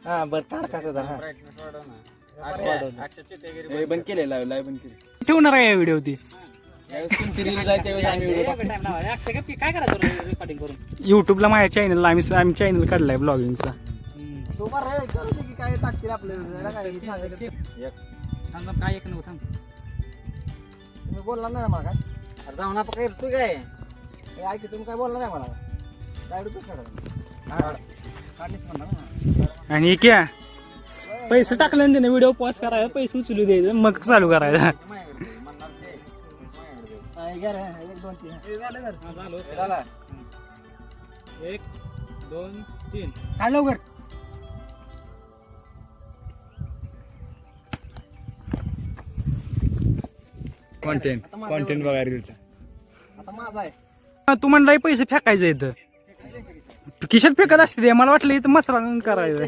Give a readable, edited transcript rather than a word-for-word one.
हा बरं काढ कसं हा बंद केले लाईव्ह बंद केले. ठेवणार आहे व्हिडिओ ती काय करायचं रेकॉर्डिंग करून युट्यूबला माझ्या चॅनलला आम्ही चॅनल काढलाय ब्लॉगिंगचा. तो बरं करू दे की काय टाकतील आपल्याला काय सांगायचं. काय एक नव्हतं तुम्ही बोलला नाही ना मला काय जाऊन आपण काय तू काय ऐक तुम्ही काय बोलला नाही मला काय रुपये काढलीच म्हणणार आणि क्या पैसे टाकले ना व्हिडिओ पॉज करायला पैसे उचलू द्यायचं मग चालू करायचा. एक दोन तीन झालं 1 2 3 काय लवकर कॉन्टेंट बघा रीलचा. आता माझा आहे तू म्हणलाय पैसे फेकायचं इथं खिशात फेकत असते ते मला वाटलं इथं मसरा करायचं.